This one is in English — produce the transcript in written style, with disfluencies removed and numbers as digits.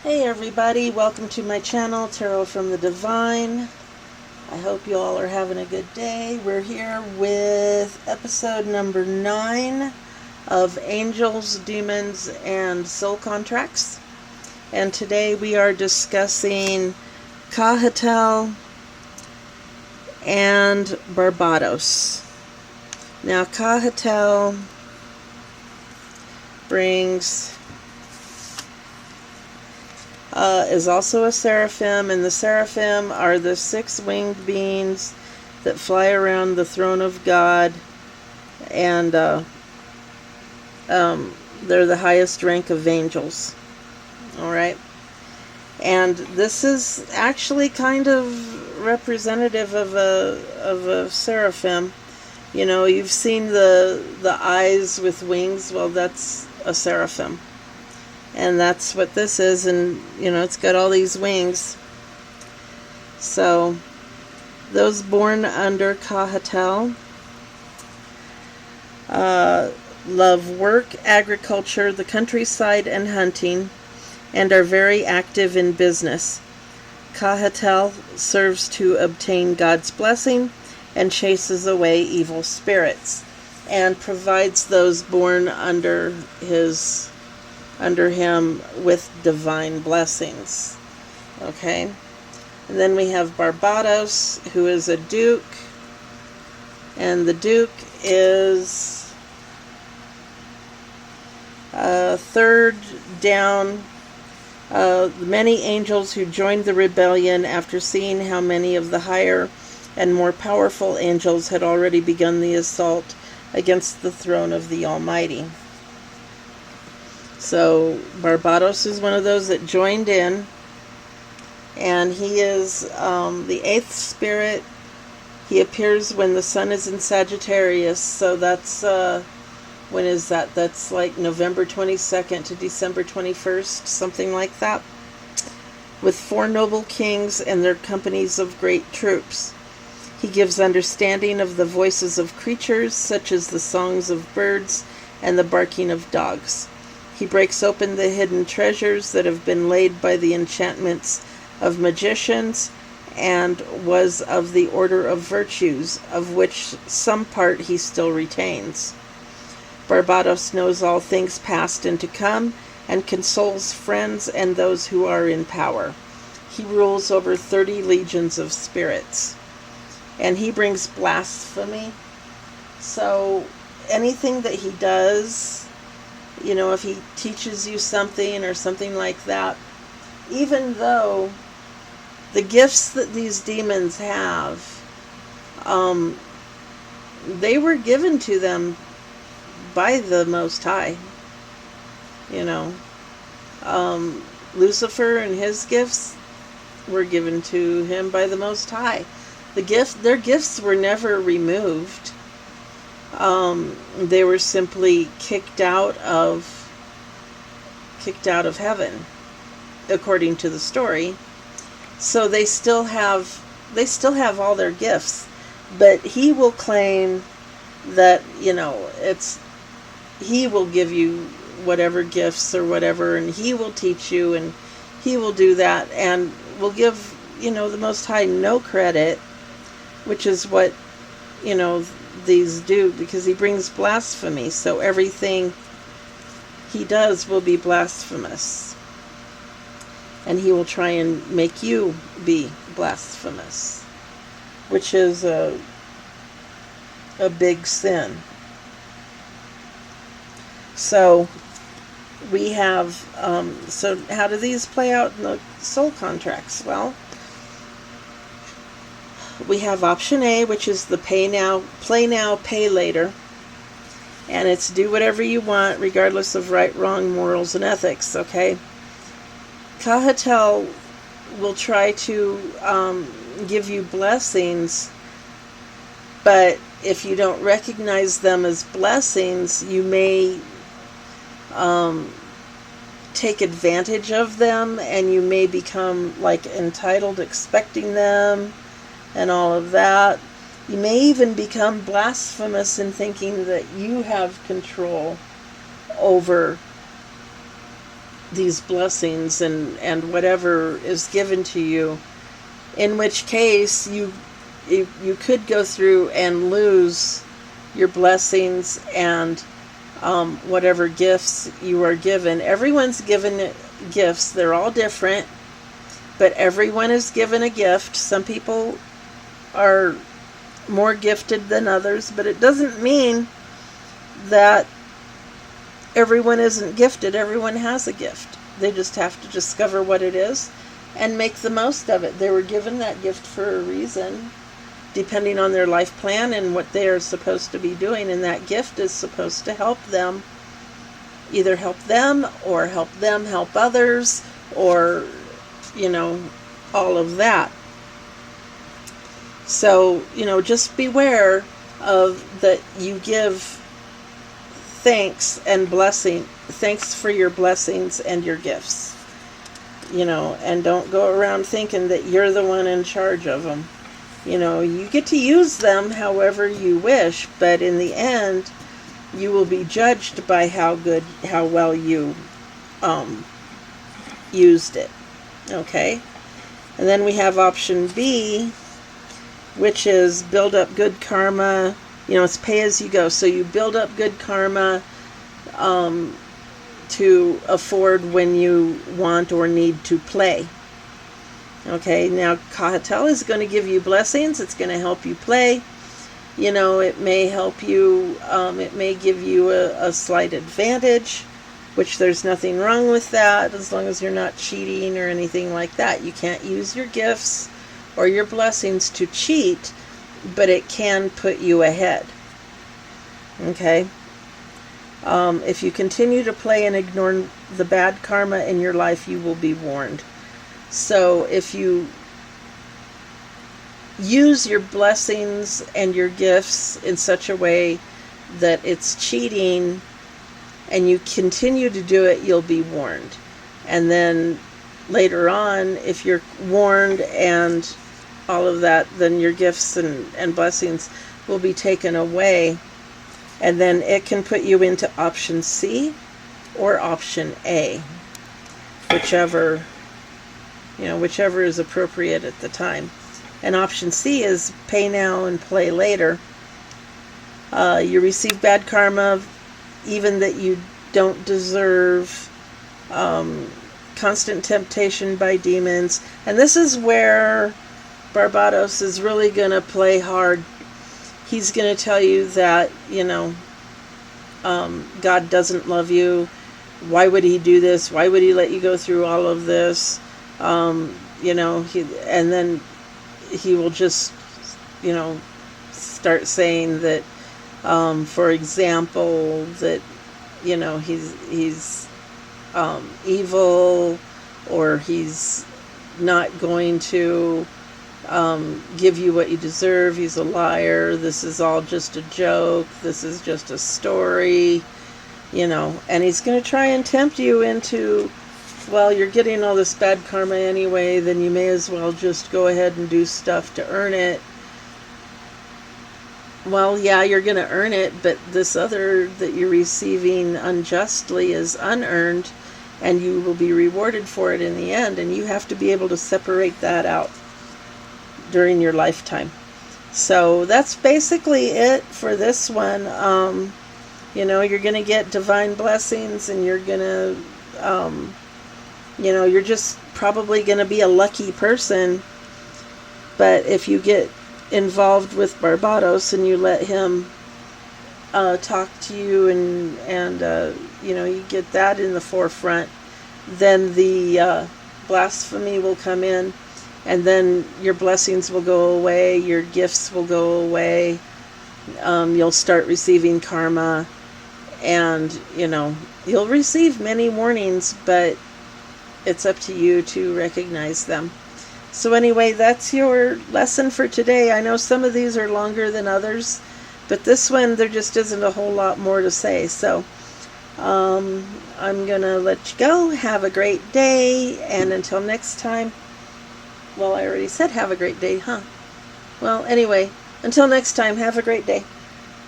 Hey everybody, welcome to my channel, Tarot from the Divine. I hope you all are having a good day. We're here with episode number 9 of Angels, Demons, and Soul Contracts. And today we are discussing Cahatel and Barbados. Now Cahatel brings... is also a seraphim, and the seraphim are the 6 winged beings that fly around the throne of God, and they're the highest rank of angels. Alright? And this is actually kind of representative of a seraphim. You know, you've seen the eyes with wings. Well, that's a seraphim. And that's what this is, and you know, it's got all these wings. So those born under Cahatel love work, agriculture, the countryside, and hunting, and are very active in business. Cahatel serves to obtain God's blessing and chases away evil spirits, and provides those born under him with divine blessings. Okay? And then we have Barbados, who is a duke. And the duke is third down. Many angels who joined the rebellion after seeing how many of the higher and more powerful angels had already begun the assault against the throne of the Almighty. So Barbados is one of those that joined in, and he is the 8th spirit. He appears when the sun is in Sagittarius, so that's, when is that? That's like November 22nd to December 21st, something like that, with 4 noble kings and their companies of great troops. He gives understanding of the voices of creatures, such as the songs of birds and the barking of dogs. He breaks open the hidden treasures that have been laid by the enchantments of magicians, and was of the order of virtues, of which some part he still retains. Barbados knows all things past and to come, and consoles friends and those who are in power. He rules over 30 legions of spirits. And he brings blasphemy. So anything that he does, you know, if he teaches you something or something like that, even though the gifts that these demons have, they were given to them by the Most High. You know, Lucifer and his gifts were given to him by the Most High. Their gifts were never removed. They were simply kicked out of heaven, according to the story. So they still have all their gifts, but he will claim that, you know, he will give you whatever gifts or whatever, and he will teach you, and he will do that, and will give, you know, the Most High no credit, which is what, you know, these do, because he brings blasphemy, so everything he does will be blasphemous, and he will try and make you be blasphemous, which is a big sin. So we have so how do these play out in the soul contracts? Well, we have option A, which is the play now, pay later. And it's do whatever you want, regardless of right, wrong, morals, and ethics, okay? Cahatel will try to give you blessings, but if you don't recognize them as blessings, you may take advantage of them, and you may become like entitled, expecting them, and all of that. You may even become blasphemous in thinking that you have control over these blessings and whatever is given to you, in which case you could go through and lose your blessings and whatever gifts you are given. Everyone's given gifts. They're all different, but everyone is given a gift. Some people are more gifted than others, but it doesn't mean that everyone isn't gifted. Everyone has a gift. They just have to discover what it is and make the most of it. They were given that gift for a reason, depending on their life plan and what they are supposed to be doing. And that gift is supposed to help them, either help them or help them help others, or, all of that. So, just beware of that you give thanks and blessing. Thanks for your blessings and your gifts. And don't go around thinking that you're the one in charge of them. You get to use them however you wish, but in the end, you will be judged by how well you used it. Okay? And then we have option B, which is build up good karma. It's pay as you go. So you build up good karma to afford when you want or need to play. Okay, now Kahatel is going to give you blessings. It's going to help you play. It may help you, it may give you a slight advantage, which there's nothing wrong with that, as long as you're not cheating or anything like that. You can't use your gifts or your blessings to cheat, but it can put you ahead. Okay? If you continue to play and ignore the bad karma in your life, you will be warned. So if you use your blessings and your gifts in such a way that it's cheating and you continue to do it, you'll be warned. And then later on, if you're warned and all of that, then your gifts and blessings will be taken away. And then it can put you into option C or option A, whichever is appropriate at the time. And option C is pay now and play later. You receive bad karma, even that you don't deserve. Constant temptation by demons. And this is where Barbados is really going to play hard. He's going to tell you that, God doesn't love you. Why would he do this? Why would he let you go through all of this? And then he will just, start saying that, for example, that, he's evil, or he's not going to give you what you deserve. He's a liar. This is all just a joke. This is just a story, and he's going to try and tempt you into, well, you're getting all this bad karma anyway, then you may as well just go ahead and do stuff to earn it. Well, yeah, you're going to earn it, but this other that you're receiving unjustly is unearned, and you will be rewarded for it in the end, and you have to be able to separate that out during your lifetime. So that's basically it for this one. You're going to get divine blessings, and you're going to, you're just probably going to be a lucky person. But if you get involved with Barbados and you let him talk to you and you get that in the forefront, then the blasphemy will come in, and then your blessings will go away, your gifts will go away, you'll start receiving karma, and you'll receive many warnings, but it's up to you to recognize them. So anyway, that's your lesson for today. I know some of these are longer than others, but this one, there just isn't a whole lot more to say. So I'm going to let you go. Have a great day. And until next time, well, I already said have a great day, huh? Well, anyway, until next time, have a great day.